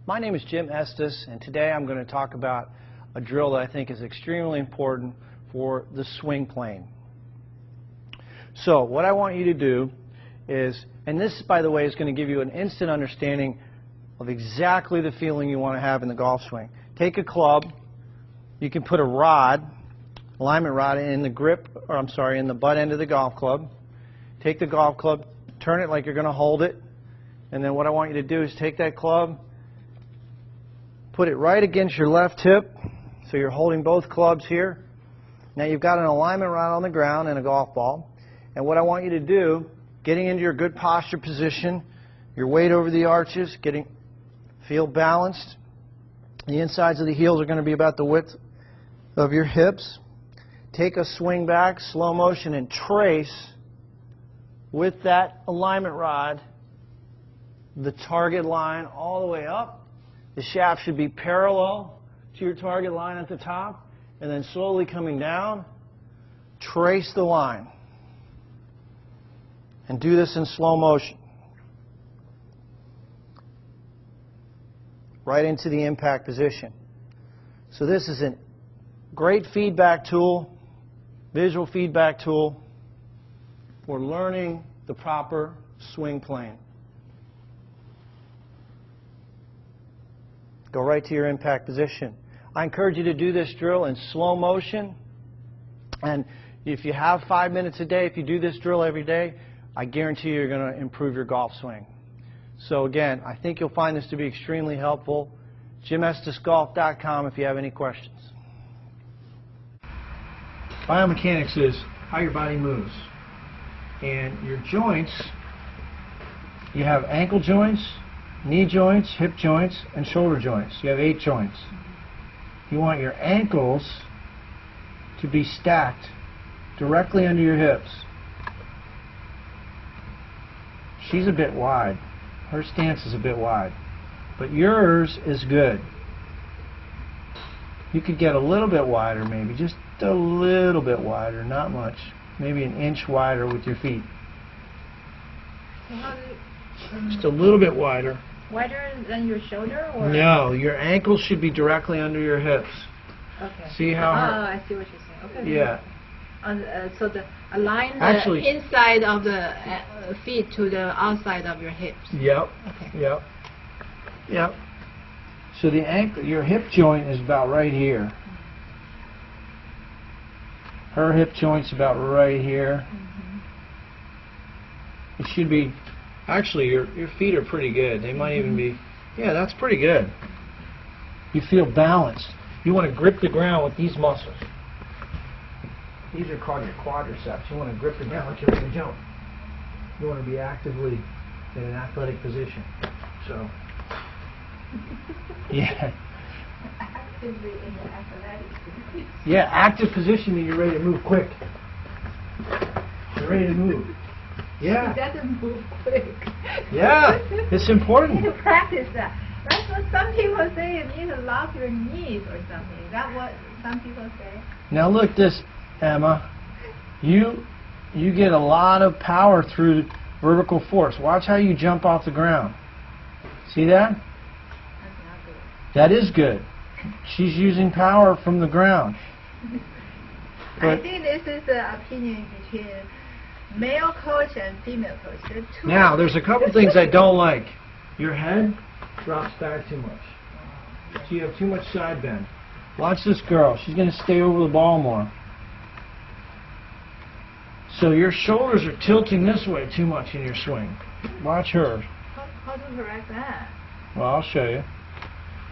My name is Jim Estes, and today I'm going to talk about a drill that I think is extremely important for the swing plane. So what I want you to do is, and this, by the way, is going to give you an instant understanding of exactly the feeling you want to have in the golf swing. Take a club. You can put a rod, alignment rod, in the grip, or I'm sorry, in the butt end of the golf club. Take the golf club, turn it like you're going to hold it, and then what I want you to do is take that club, put it right against your left hip, so you're holding both clubs here. Now you've got an alignment rod on the ground and a golf ball, and what I want you to do, getting into your good posture position, your weight over the arches, feel balanced. The insides of the heels are going to be about the width of your hips. Take a swing back, slow motion, and trace with that alignment rod the target line all the way up. The shaft should be parallel to your target line at the top, and then slowly coming down, trace the line. And do this in slow motion. Right into the impact position. So this is a great feedback tool, visual feedback tool for learning the proper swing plane. Go right to your impact position. I encourage you to do this drill in slow motion, and if you have 5 minutes a day, if you do this drill every day, I guarantee you're going to improve your golf swing. So again, I think you'll find this to be extremely helpful. JimEstesGolf.com if you have any questions. Biomechanics is how your body moves. And your joints, you have ankle joints, knee joints, hip joints, and shoulder joints. You have 8 joints. You want your ankles to be stacked directly under your hips. She's a bit wide. Her stance is a bit wide, but yours is good. You could get a little bit wider, maybe just a little bit wider, not much, maybe an inch wider with your feet. Just a little bit wider. Wider than your shoulder, or? No, your ankles should be directly under your hips. Okay. See how? I see what you're saying. Okay. Yeah. So align the inside of the feet to the outside of your hips. Yep. Okay. Yep. Yep. So the ankle, your hip joint is about right here. Her hip joint's about right here. It should be. Actually, your feet are pretty good. They might even be. Yeah, that's pretty good. You feel balanced. You want to grip the ground with these muscles. These are called your quadriceps. You want to grip the ground like you're ready to jump. You want to be actively in an athletic position. So, yeah. Actively in the athletic position. Yeah, active position means you're ready to move quick. You're ready to move. Yeah. It doesn't move quick. Yeah, it's important. You need to practice that. That's what some people say. You need to lock your knees or something. Is that what some people say? Now look this, Emma. You get a lot of power through vertical force. Watch how you jump off the ground. See that? That's not good. That is good. She's using power from the ground. I think this is the opinion between male coach and female coach. Now, there's a couple things I don't like. Your head drops back too much. So you have too much side bend. Watch this girl. She's going to stay over the ball more. So your shoulders are tilting this way too much in your swing. Watch her. How to correct that? Well, I'll show you.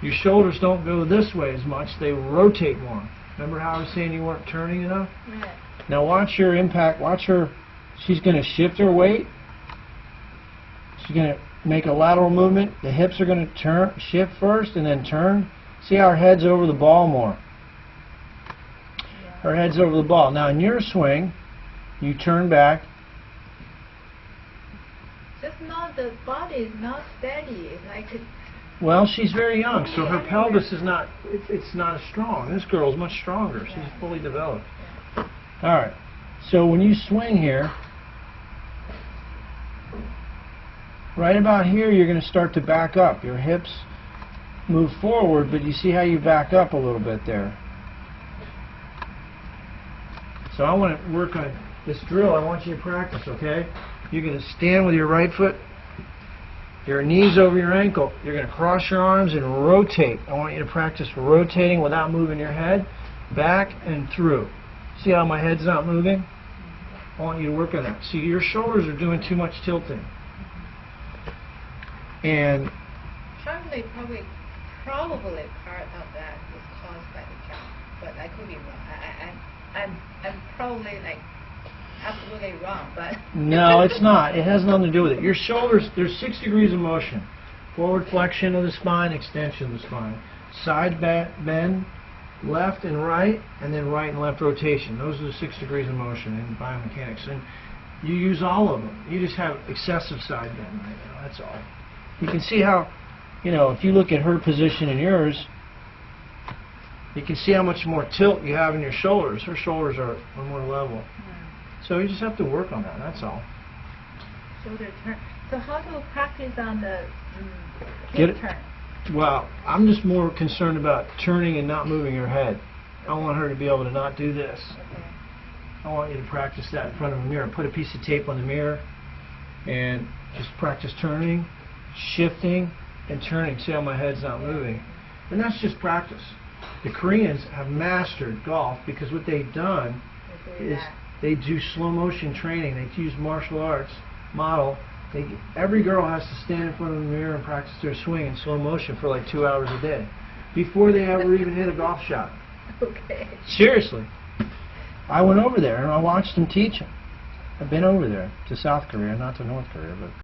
Your shoulders don't go this way as much. They rotate more. Remember how I was saying you weren't turning enough? Right. Now watch your impact. Watch her. She's going to shift her weight. She's going to make a lateral movement. The hips are going to shift first and then turn. See how her head's over the ball more. Yeah. Her head's over the ball. Now in your swing, you turn back. Just not, the body is not steady. Like Well, she's very young, so her pelvis is not, it's not as strong. This girl's much stronger. She's fully developed. All right. So when you swing here, right about here, you're going to start to back up. Your hips move forward, but you see how you back up a little bit there. So I want to work on this drill. I want you to practice, okay? You're going to stand with your right foot, your knees over your ankle. You're going to cross your arms and rotate. I want you to practice rotating without moving your head, back and through. See how my head's not moving? I want you to work on that. See, your shoulders are doing too much tilting. And Probably part of that was caused by the jump, but I could be wrong. I'm probably like absolutely wrong, but no, it's not. It has nothing to do with it. Your shoulders, there's 6 degrees of motion. Forward flexion of the spine, extension of the spine. Side bend, left and right, and then right and left rotation. Those are the 6 degrees of motion in biomechanics. And you use all of them. You just have excessive side bend right now, that's all. You can see how, you know, if you look at her position and yours, you can see how much more tilt you have in your shoulders. Her shoulders are more level. So you just have to work on that, that's all. shoulder turn. So how to practice on the Get hip it? turn? Well, I'm just more concerned about turning and not moving your head. I want her to be able to not do this. Okay. I want you to practice that in front of a mirror. Put a piece of tape on the mirror and just practice turning, shifting, and turning. See how my head's not moving. And that's just practice. The Koreans have mastered golf because what they've done is they do slow motion training. They use martial arts model. Every girl has to stand in front of the mirror and practice their swing in slow motion for like 2 hours a day before they ever even hit a golf shot. Okay. Seriously. I went over there and I watched them teach them. I've been over there to South Korea, not to North Korea, but